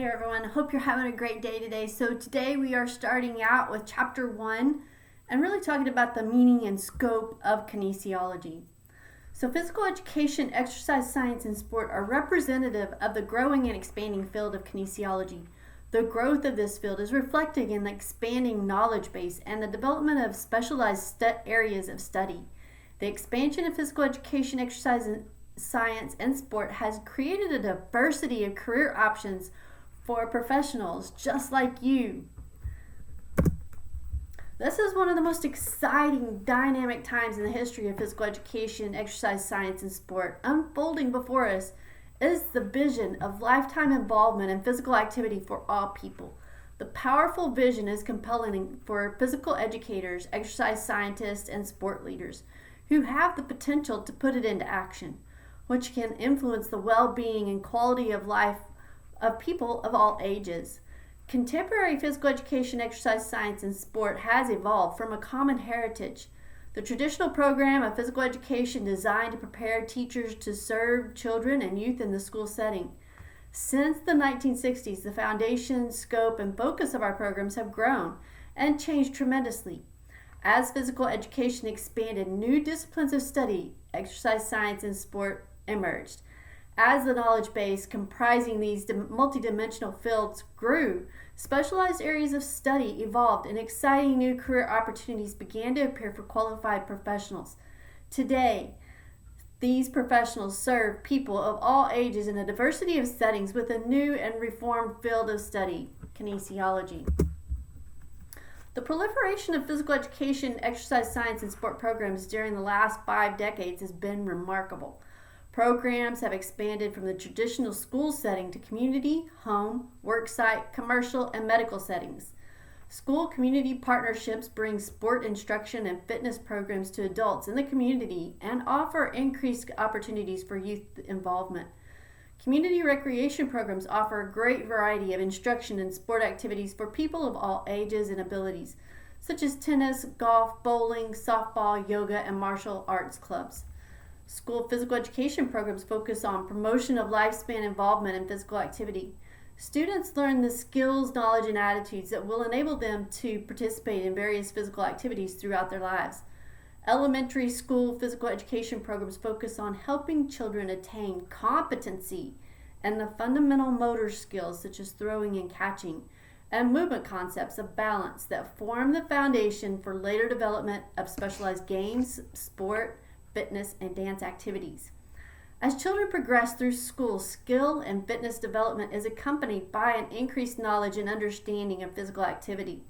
Hey everyone, hope you're having a great day today. So today we are starting out with chapter 1 and really talking about the meaning and scope of kinesiology. So physical education, exercise science, and sport are representative of the growing and expanding field of kinesiology. The growth of this field is reflected in the expanding knowledge base and the development of specialized areas of study. The expansion of physical education, exercise, science, and sport has created a diversity of career options for professionals just like you. This is one of the most exciting, dynamic times in the history of physical education, exercise, science, and sport. Unfolding before us is the vision of lifetime involvement in physical activity for all people. The powerful vision is compelling for physical educators, exercise scientists, and sport leaders who have the potential to put it into action, which can influence the well-being and quality of life of people of all ages. Contemporary physical education, exercise science, and sport has evolved from a common heritage. The traditional program of physical education designed to prepare teachers to serve children and youth in the school setting. Since the 1960s, the foundation, scope, and focus of our programs have grown and changed tremendously. As physical education expanded, new disciplines of study, exercise science, and sport emerged. As the knowledge base comprising these multidimensional fields grew, specialized areas of study evolved and exciting new career opportunities began to appear for qualified professionals. Today, these professionals serve people of all ages in a diversity of settings with a new and reformed field of study, kinesiology. The proliferation of physical education, exercise science, and sport programs during the last 5 decades has been remarkable. Programs have expanded from the traditional school setting to community, home, worksite, commercial, and medical settings. School-community partnerships bring sport instruction and fitness programs to adults in the community and offer increased opportunities for youth involvement. Community recreation programs offer a great variety of instruction and sport activities for people of all ages and abilities, such as tennis, golf, bowling, softball, yoga, and martial arts clubs. School physical education programs focus on promotion of lifespan involvement in physical activity. Students learn the skills, knowledge, and attitudes that will enable them to participate in various physical activities throughout their lives. Elementary school physical education programs focus on helping children attain competency and the fundamental motor skills such as throwing and catching, and movement concepts of balance that form the foundation for later development of specialized games, sport, fitness, and dance activities. As children progress through school, skill and fitness development is accompanied by an increased knowledge and understanding of physical activity.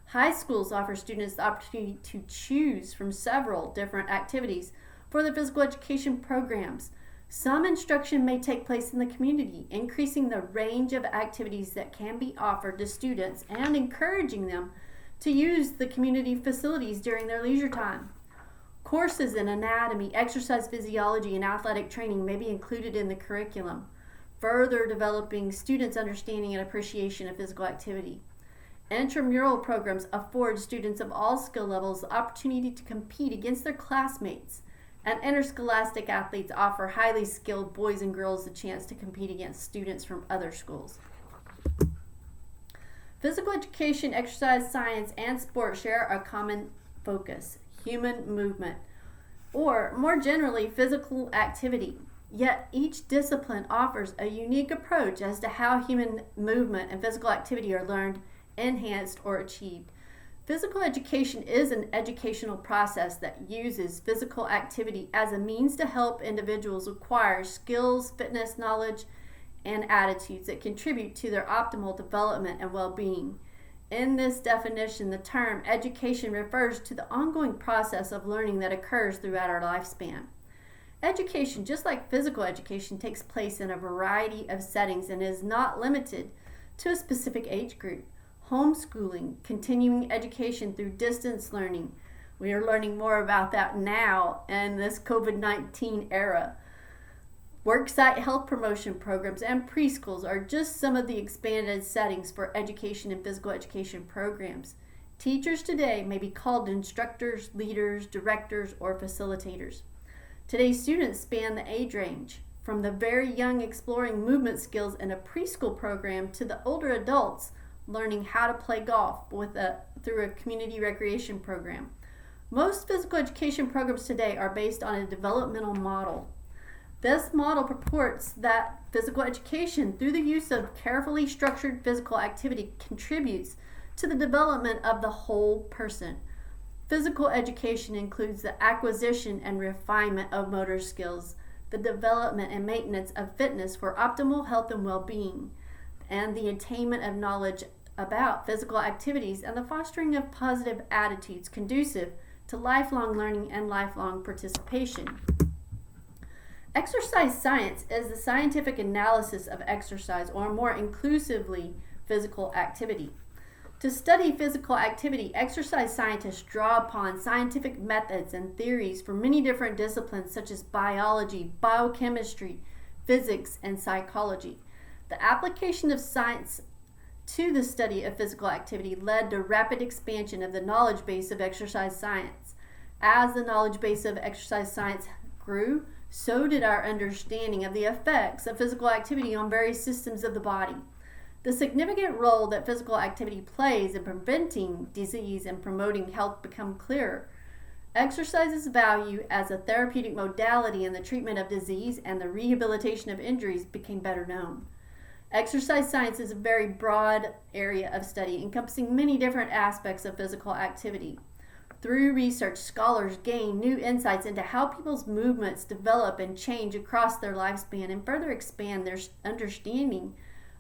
High schools offer students the opportunity to choose from several different activities for the physical education programs. Some instruction may take place in the community, increasing the range of activities that can be offered to students and encouraging them to use the community facilities during their leisure time. Courses in anatomy, exercise physiology, and athletic training may be included in the curriculum, further developing students' understanding and appreciation of physical activity. Intramural programs afford students of all skill levels the opportunity to compete against their classmates, and interscholastic athletes offer highly skilled boys and girls the chance to compete against students from other schools. Physical education, exercise, science, and sport share a common focus: human movement, or more generally, physical activity. Yet each discipline offers a unique approach as to how human movement and physical activity are learned, enhanced, or achieved. Physical education is an educational process that uses physical activity as a means to help individuals acquire skills, fitness, knowledge, and attitudes that contribute to their optimal development and well-being. In this definition, the term education refers to the ongoing process of learning that occurs throughout our lifespan. Education, just like physical education, takes place in a variety of settings and is not limited to a specific age group. Homeschooling, continuing education through distance learning. We are learning more about that now in this COVID-19 era. Worksite health promotion programs and preschools are just some of the expanded settings for education and physical education programs. Teachers today may be called instructors, leaders, directors, or facilitators. Today's students span the age range from the very young exploring movement skills in a preschool program to the older adults learning how to play golf through a community recreation program. Most physical education programs today are based on a developmental model. This model purports that physical education, through the use of carefully structured physical activity, contributes to the development of the whole person. Physical education includes the acquisition and refinement of motor skills, the development and maintenance of fitness for optimal health and well-being, and the attainment of knowledge about physical activities and the fostering of positive attitudes conducive to lifelong learning and lifelong participation. Exercise science is the scientific analysis of exercise, or more inclusively, physical activity. To study physical activity, exercise scientists draw upon scientific methods and theories from many different disciplines such as biology, biochemistry, physics, and psychology. The application of science to the study of physical activity led to rapid expansion of the knowledge base of exercise science. As the knowledge base of exercise science grew, so did our understanding of the effects of physical activity on various systems of the body. The significant role that physical activity plays in preventing disease and promoting health become clearer. Exercise's value as a therapeutic modality in the treatment of disease and the rehabilitation of injuries became better known. Exercise science is a very broad area of study encompassing many different aspects of physical activity. Through research, scholars gain new insights into how people's movements develop and change across their lifespan and further expand their understanding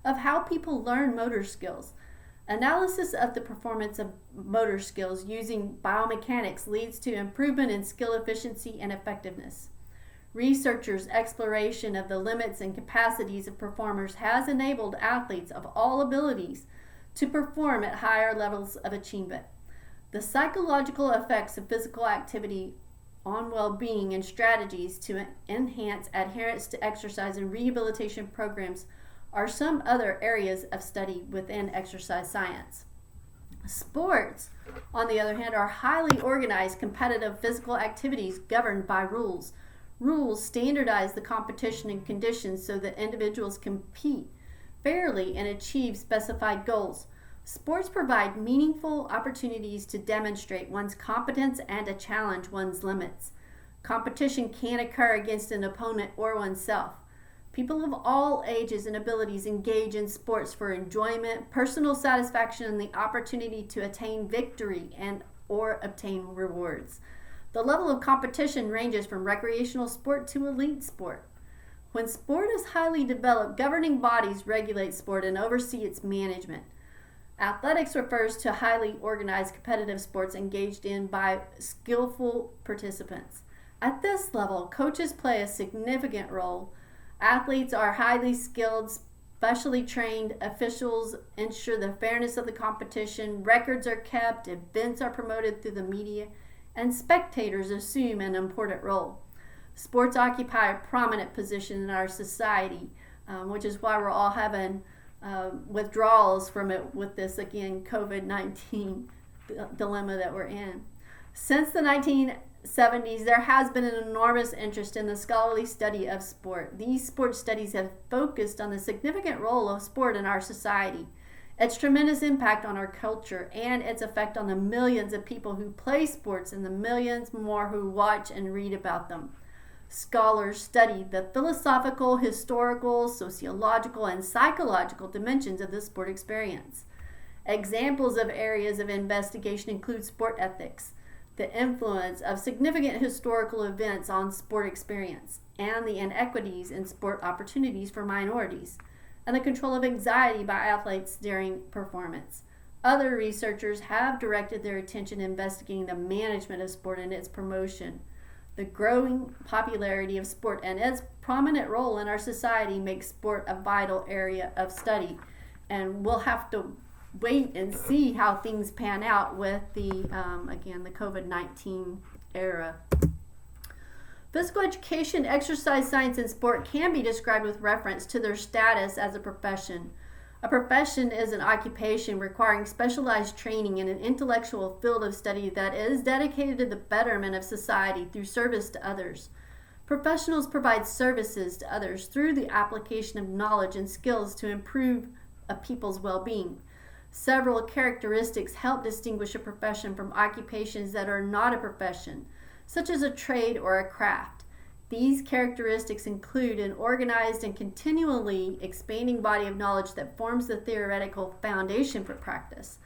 of how people learn motor skills. Analysis of the performance of motor skills using biomechanics leads to improvement in skill efficiency and effectiveness. Researchers' exploration of the limits and capacities of performers has enabled athletes of all abilities to perform at higher levels of achievement. The psychological effects of physical activity on well-being and strategies to enhance adherence to exercise and rehabilitation programs are some other areas of study within exercise science. Sports, on the other hand, are highly organized competitive physical activities governed by rules. Rules standardize the competition and conditions so that individuals compete fairly and achieve specified goals. Sports provide meaningful opportunities to demonstrate one's competence and to challenge one's limits. Competition can occur against an opponent or oneself. People of all ages and abilities engage in sports for enjoyment, personal satisfaction, and the opportunity to attain victory and or obtain rewards. The level of competition ranges from recreational sport to elite sport. When sport is highly developed, governing bodies regulate sport and oversee its management. Athletics refers to highly organized competitive sports engaged in by skillful participants. At this level, coaches play a significant role. Athletes are highly skilled, specially trained. Officials ensure the fairness of the competition. Records are kept. Events are promoted through the media. And spectators assume an important role. Sports occupy a prominent position in our society, which is why we're all having withdrawals from it with this, again, COVID-19 dilemma that we're in. Since the 1970s, there has been an enormous interest in the scholarly study of sport. These sports studies have focused on the significant role of sport in our society, its tremendous impact on our culture, and its effect on the millions of people who play sports and the millions more who watch and read about them. Scholars study the philosophical, historical, sociological, and psychological dimensions of the sport experience. Examples of areas of investigation include sport ethics, the influence of significant historical events on sport experience, and the inequities in sport opportunities for minorities, and the control of anxiety by athletes during performance. Other researchers have directed their attention investigating the management of sport and its promotion. The growing popularity of sport and its prominent role in our society makes sport a vital area of study. And we'll have to wait and see how things pan out with the COVID-19 era. Physical education, exercise science, and sport can be described with reference to their status as a profession. A profession is an occupation requiring specialized training in an intellectual field of study that is dedicated to the betterment of society through service to others. Professionals provide services to others through the application of knowledge and skills to improve a people's well-being. Several characteristics help distinguish a profession from occupations that are not a profession, such as a trade or a craft. These characteristics include an organized and continually expanding body of knowledge that forms the theoretical foundation for practice.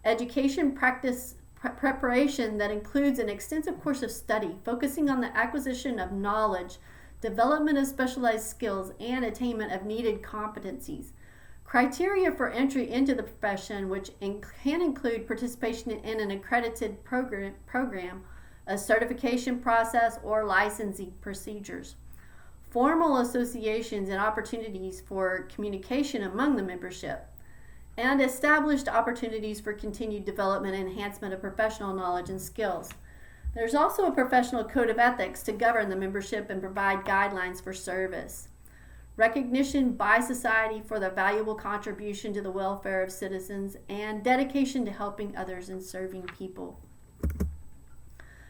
Education practice preparation that includes an extensive course of study focusing on the acquisition of knowledge, development of specialized skills, and attainment of needed competencies. Criteria for entry into the profession, which can include participation in an accredited program, a certification process, or licensing procedures. Formal associations and opportunities for communication among the membership, and established opportunities for continued development and enhancement of professional knowledge and skills. There's also a professional code of ethics to govern the membership and provide guidelines for service. Recognition by society for the valuable contribution to the welfare of citizens and dedication to helping others and serving people.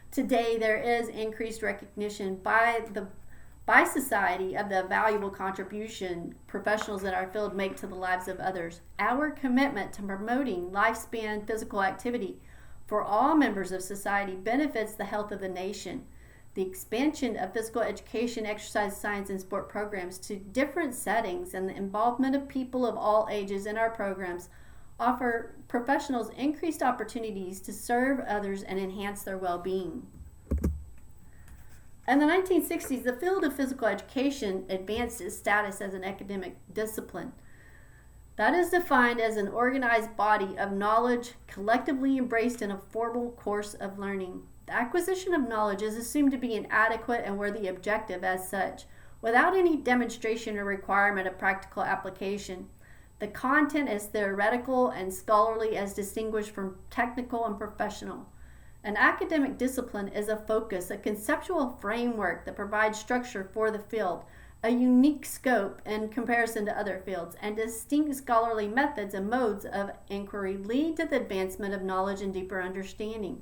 Today, there is increased recognition by society of the valuable contribution professionals in our field make to the lives of others. Our commitment to promoting lifespan physical activity for all members of society benefits the health of the nation. The expansion of physical education, exercise, science, and sport programs to different settings and the involvement of people of all ages in our programs offer professionals increased opportunities to serve others and enhance their well-being. In the 1960s, the field of physical education advanced its status as an academic discipline. That is defined as an organized body of knowledge collectively embraced in a formal course of learning. The acquisition of knowledge is assumed to be an adequate and worthy objective as such, without any demonstration or requirement of practical application. The content is theoretical and scholarly as distinguished from technical and professional. An academic discipline is a focus, a conceptual framework that provides structure for the field, a unique scope in comparison to other fields, and distinct scholarly methods and modes of inquiry lead to the advancement of knowledge and deeper understanding.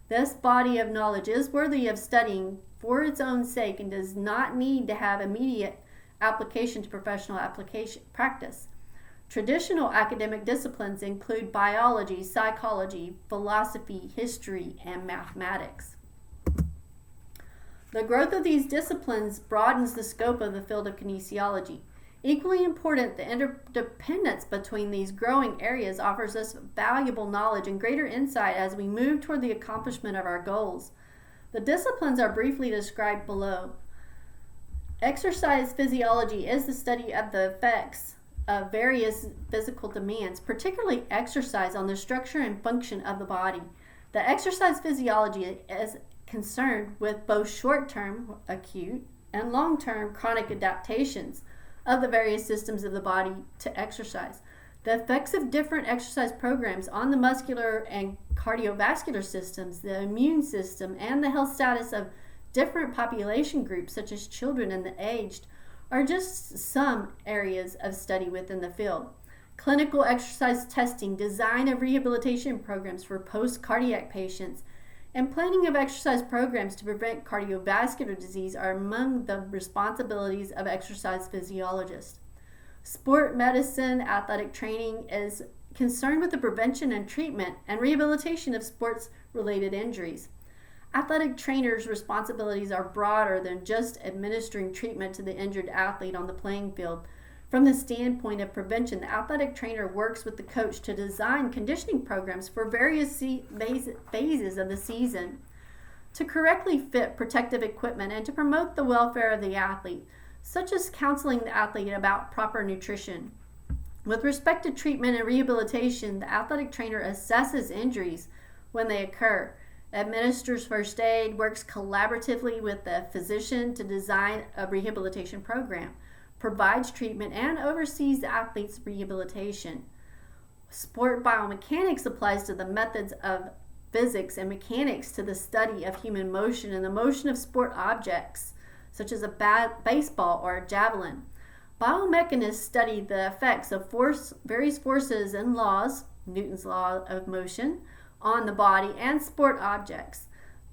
This body of knowledge is worthy of studying for its own sake and does not need to have immediate application to professional practice. Traditional academic disciplines include biology, psychology, philosophy, history, and mathematics. The growth of these disciplines broadens the scope of the field of kinesiology. Equally important, the interdependence between these growing areas offers us valuable knowledge and greater insight as we move toward the accomplishment of our goals. The disciplines are briefly described below. Exercise physiology is the study of the effects of various physical demands, particularly exercise, on the structure and function of the body. The exercise physiology is concerned with both short-term, acute, and long-term chronic adaptations of the various systems of the body to exercise. The effects of different exercise programs on the muscular and cardiovascular systems, the immune system, and the health status of different population groups, such as children and the aged, are just some areas of study within the field. Clinical exercise testing, design of rehabilitation programs for post-cardiac patients, and planning of exercise programs to prevent cardiovascular disease are among the responsibilities of exercise physiologists. Sport medicine, athletic training is concerned with the prevention and treatment and rehabilitation of sports-related injuries. Athletic trainers' responsibilities are broader than just administering treatment to the injured athlete on the playing field. From the standpoint of prevention, the athletic trainer works with the coach to design conditioning programs for various phases of the season, to correctly fit protective equipment, and to promote the welfare of the athlete, such as counseling the athlete about proper nutrition. With respect to treatment and rehabilitation, the athletic trainer assesses injuries when they occur, administers first aid, works collaboratively with the physician to design a rehabilitation program, provides treatment, and oversees the athlete's rehabilitation. Sport biomechanics applies to the methods of physics and mechanics to the study of human motion and the motion of sport objects, such as a baseball or a javelin. Biomechanists study the effects of various forces and laws, Newton's law of motion, on the body and sport objects.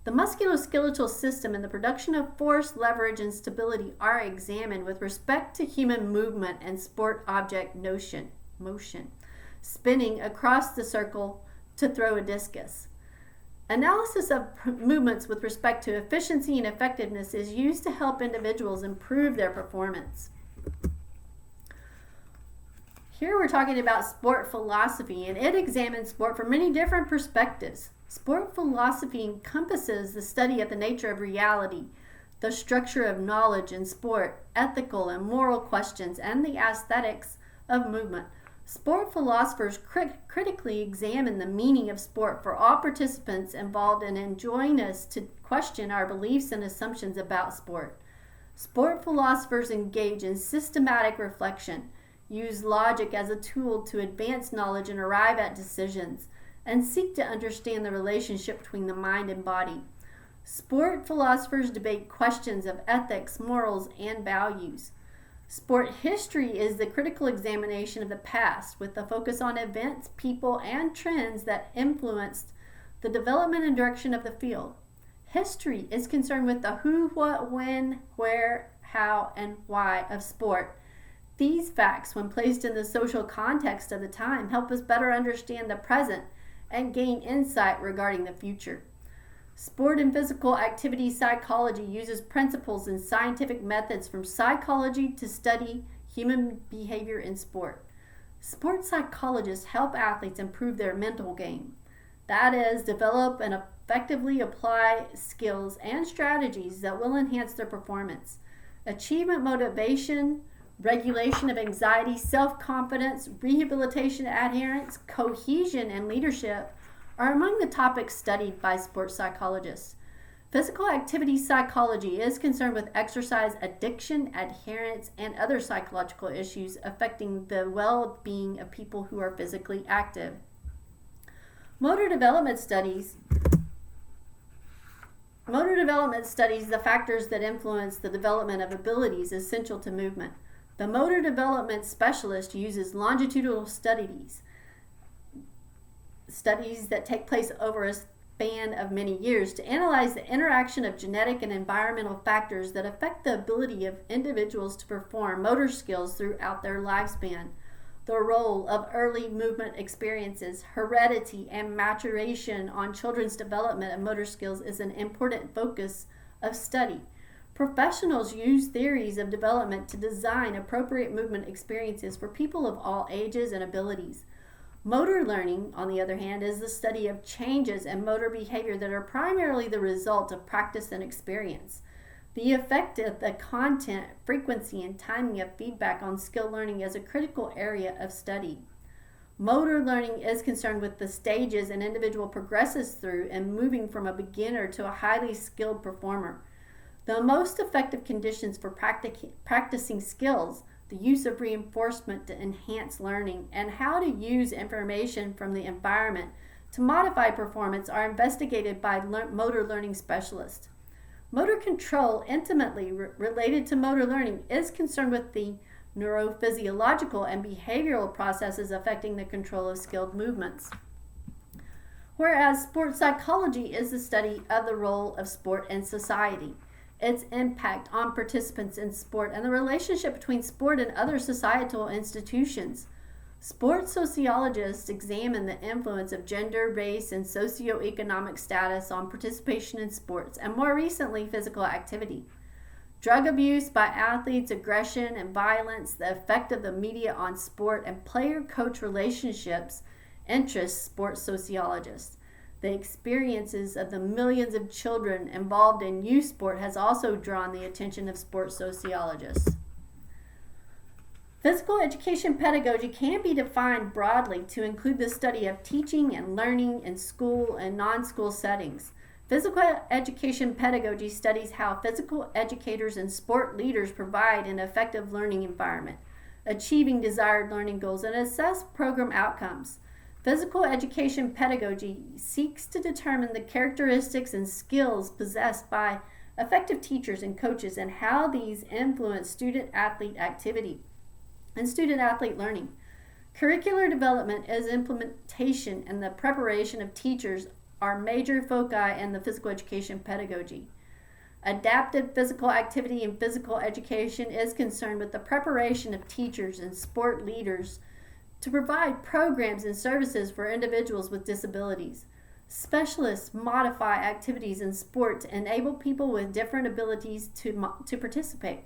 The musculoskeletal system and the production of force, leverage, and stability are examined with respect to human movement and sport object motion, spinning across the circle to throw a discus. Analysis of movements with respect to efficiency and effectiveness is used to help individuals improve their performance. Here we're talking about sport philosophy, and it examines sport from many different perspectives. Sport philosophy encompasses the study of the nature of reality, the structure of knowledge in sport, ethical and moral questions, and the aesthetics of movement. Sport philosophers critically examine the meaning of sport for all participants involved and enjoin us to question our beliefs and assumptions about sport. Sport philosophers engage in systematic reflection, use logic as a tool to advance knowledge and arrive at decisions, and seek to understand the relationship between the mind and body. Sport philosophers debate questions of ethics, morals, and values. Sport history is the critical examination of the past with a focus on events, people, and trends that influenced the development and direction of the field. History is concerned with the who, what, when, where, how, and why of sport. These facts, when placed in the social context of the time, help us better understand the present and gain insight regarding the future. Sport and physical activity psychology uses principles and scientific methods from psychology to study human behavior in sport. Sport psychologists help athletes improve their mental game. That is, develop and effectively apply skills and strategies that will enhance their performance. Achievement motivation, regulation of anxiety, self-confidence, rehabilitation adherence, cohesion, and leadership are among the topics studied by sports psychologists. Physical activity psychology is concerned with exercise addiction, adherence, and other psychological issues affecting the well-being of people who are physically active. Motor development studies the factors that influence the development of abilities essential to movement. The motor development specialist uses longitudinal studies that take place over a span of many years to analyze the interaction of genetic and environmental factors that affect the ability of individuals to perform motor skills throughout their lifespan. The role of early movement experiences, heredity, and maturation on children's development of motor skills is an important focus of study. Professionals use theories of development to design appropriate movement experiences for people of all ages and abilities. Motor learning, on the other hand, is the study of changes in motor behavior that are primarily the result of practice and experience. The effect of the content, frequency, and timing of feedback on skill learning is a critical area of study. Motor learning is concerned with the stages an individual progresses through in moving from a beginner to a highly skilled performer. The most effective conditions for practicing skills, the use of reinforcement to enhance learning, and how to use information from the environment to modify performance are investigated by motor learning specialists. Motor control, intimately related to motor learning, is concerned with the neurophysiological and behavioral processes affecting the control of skilled movements. Whereas sports psychology is the study of the role of sport in society, its impact on participants in sport, and the relationship between sport and other societal institutions. Sports sociologists examine the influence of gender, race, and socioeconomic status on participation in sports, and more recently, physical activity. Drug abuse by athletes, aggression and violence, the effect of the media on sport, and player-coach relationships interest sports sociologists. The experiences of the millions of children involved in youth sport has also drawn the attention of sports sociologists. Physical education pedagogy can be defined broadly to include the study of teaching and learning in school and non-school settings. Physical education pedagogy studies how physical educators and sport leaders provide an effective learning environment, achieving desired learning goals, and assess program outcomes. Physical education pedagogy seeks to determine the characteristics and skills possessed by effective teachers and coaches and how these influence student-athlete activity and student-athlete learning. Curricular development is implementation and the preparation of teachers are major foci in the physical education pedagogy. Adaptive physical activity and physical education is concerned with the preparation of teachers and sport leaders to provide programs and services for individuals with disabilities. Specialists modify activities in sport to enable people with different abilities to participate.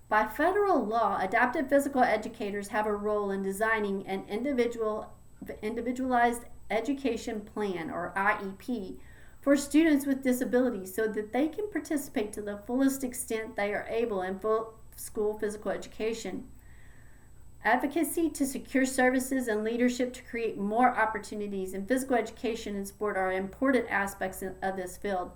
By federal law, adaptive physical educators have a role in designing an individualized education plan, or IEP, for students with disabilities so that they can participate to the fullest extent they are able in full school physical education. Advocacy to secure services and leadership to create more opportunities in physical education and sport are important aspects of this field.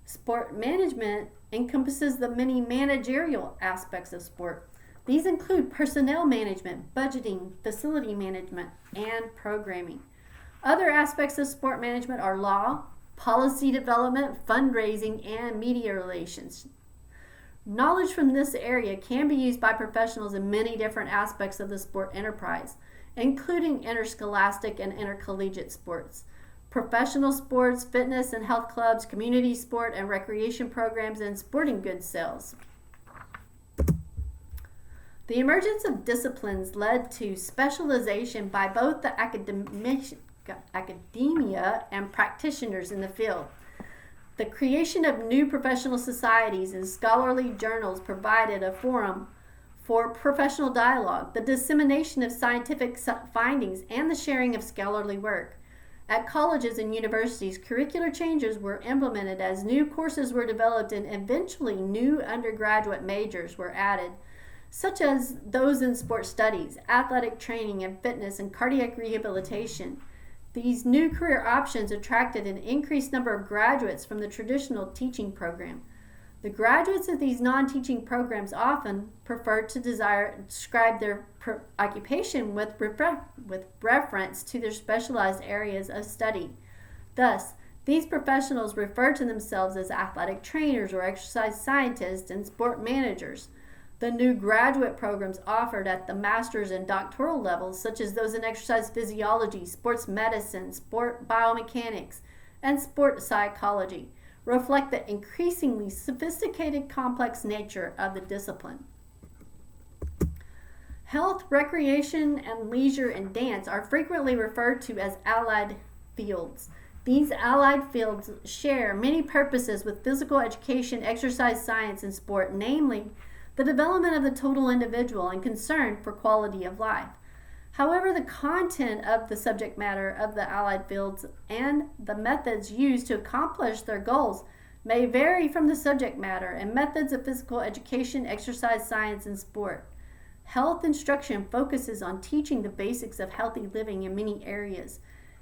Sport management encompasses the many managerial aspects of sport. These include personnel management, budgeting, facility management, and programming. Other aspects of sport management are law, policy development, fundraising, and media relations. Knowledge from this area can be used by professionals in many different aspects of the sport enterprise, including interscholastic and intercollegiate sports, professional sports, fitness and health clubs, community sport and recreation programs, and sporting goods sales. The emergence of disciplines led to specialization by both the academia and practitioners in the field. The creation of new professional societies and scholarly journals provided a forum for professional dialogue, the dissemination of scientific findings, and the sharing of scholarly work. At colleges and universities, curricular changes were implemented as new courses were developed and eventually new undergraduate majors were added, such as those in sports studies, athletic training, and fitness and cardiac rehabilitation. These new career options attracted an increased number of graduates from the traditional teaching program. The graduates of these non-teaching programs often prefer to describe their occupation with reference to their specialized areas of study. Thus, these professionals refer to themselves as athletic trainers or exercise scientists and sport managers. The new graduate programs offered at the master's and doctoral levels, such as those in exercise physiology, sports medicine, sport biomechanics, and sport psychology, reflect the increasingly sophisticated, complex nature of the discipline. Health, recreation, and leisure and dance are frequently referred to as allied fields. These allied fields share many purposes with physical education, exercise science, and sport, namely the development of the total individual and concern for quality of life. However, the content of the subject matter of the allied fields and the methods used to accomplish their goals may vary from the subject matter and methods of physical education, exercise science, and sport. Health instruction focuses on teaching the basics of healthy living in many areas,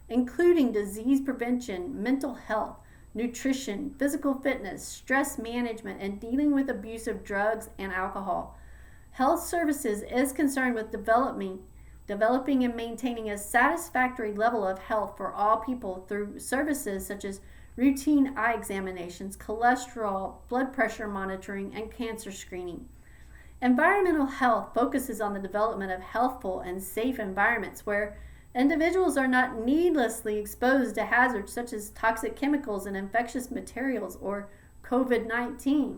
including disease prevention, mental health, nutrition, physical fitness, stress management, and dealing with abuse of drugs and alcohol. Health services is concerned with developing and maintaining a satisfactory level of health for all people through services such as routine eye examinations, cholesterol, blood pressure monitoring, and cancer screening. Environmental health focuses on the development of healthful and safe environments where individuals are not needlessly exposed to hazards such as toxic chemicals and infectious materials or COVID-19.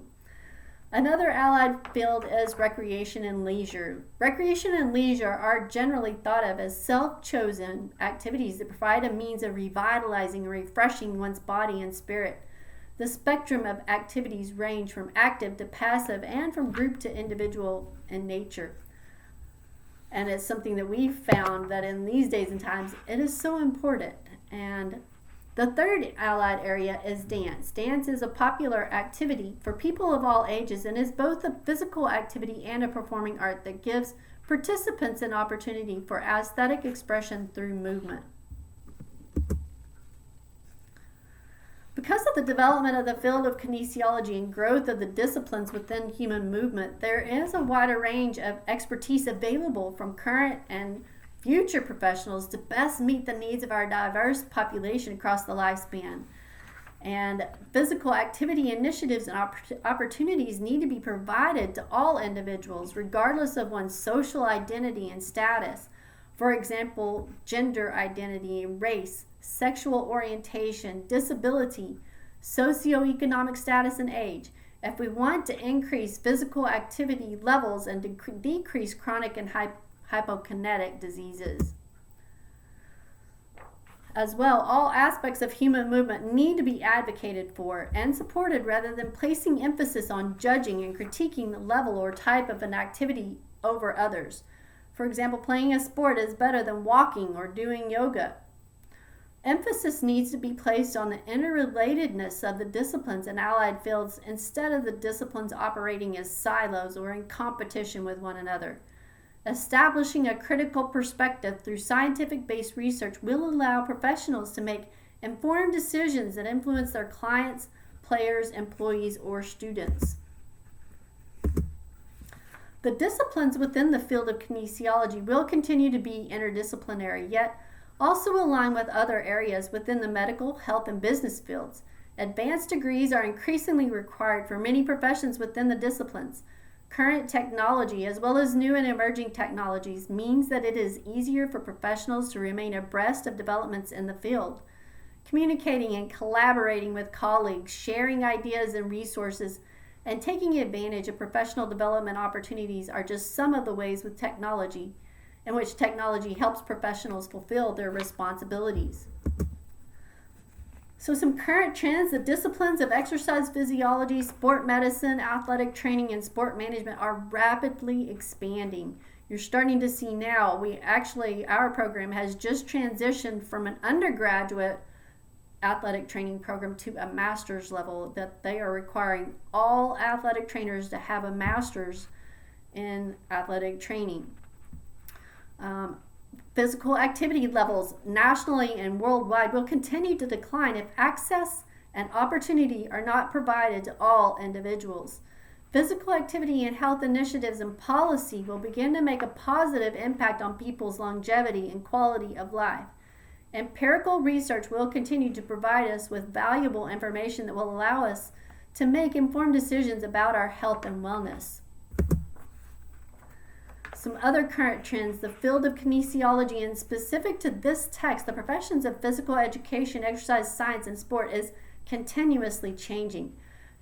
Another allied field is recreation and leisure. Recreation and leisure are generally thought of as self-chosen activities that provide a means of revitalizing and refreshing one's body and spirit. The spectrum of activities range from active to passive and from group to individual in nature. And it's something that we've found that in these days and times, it is so important. And the third allied area is dance. Dance is a popular activity for people of all ages and is both a physical activity and a performing art that gives participants an opportunity for aesthetic expression through movement. Because of the development of the field of kinesiology and growth of the disciplines within human movement, there is a wider range of expertise available from current and future professionals to best meet the needs of our diverse population across the lifespan. And physical activity initiatives and opportunities need to be provided to all individuals, regardless of one's social identity and status. For example, gender identity, race, sexual orientation, disability, socioeconomic status, and age. If we want to increase physical activity levels and decrease chronic and hypokinetic diseases. As well, all aspects of human movement need to be advocated for and supported rather than placing emphasis on judging and critiquing the level or type of an activity over others. For example, playing a sport is better than walking or doing yoga. Emphasis needs to be placed on the interrelatedness of the disciplines and allied fields instead of the disciplines operating as silos or in competition with one another. Establishing a critical perspective through scientific-based research will allow professionals to make informed decisions that influence their clients, players, employees, or students. The disciplines within the field of kinesiology will continue to be interdisciplinary, yet also align with other areas within the medical, health, and business fields. Advanced degrees are increasingly required for many professions within the disciplines. Current technology, as well as new and emerging technologies, means that it is easier for professionals to remain abreast of developments in the field. Communicating and collaborating with colleagues, sharing ideas and resources, and taking advantage of professional development opportunities are just some of the ways in which technology helps professionals fulfill their responsibilities. So some current trends: the disciplines of exercise physiology, sport medicine, athletic training, and sport management are rapidly expanding. You're starting to see now, our program has just transitioned from an undergraduate athletic training program to a master's level, that they are requiring all athletic trainers to have a master's in athletic training. Physical activity levels nationally and worldwide will continue to decline if access and opportunity are not provided to all individuals. Physical activity and health initiatives and policy will begin to make a positive impact on people's longevity and quality of life. Empirical research will continue to provide us with valuable information that will allow us to make informed decisions about our health and wellness. Some other current trends: the field of kinesiology, and specific to this text, the professions of physical education, exercise science, and sport is continuously changing.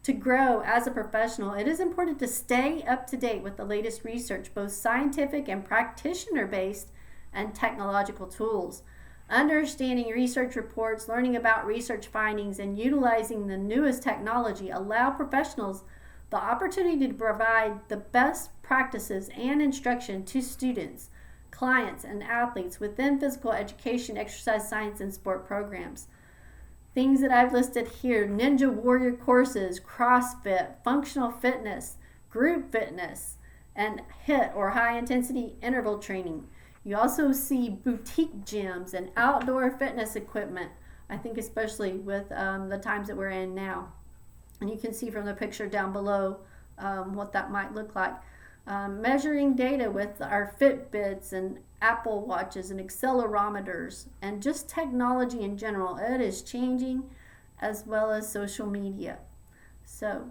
To grow as a professional, it is important to stay up to date with the latest research, both scientific and practitioner-based, and technological tools. Understanding research reports, learning about research findings, and utilizing the newest technology allow professionals the opportunity to provide the best practices and instruction to students, clients, and athletes within physical education, exercise science, and sport programs. Things that I've listed here: Ninja Warrior courses, CrossFit, functional fitness, group fitness, and HIIT or high intensity interval training. You also see boutique gyms and outdoor fitness equipment, I think especially with the times that we're in now. And you can see from the picture down below what that might look like. Measuring data with our Fitbits and Apple Watches and accelerometers, and just technology in general. It is changing, as well as social media. So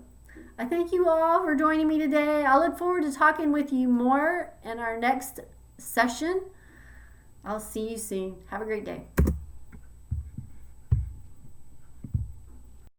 I thank you all for joining me today. I look forward to talking with you more in our next session. I'll see you soon. Have a great day.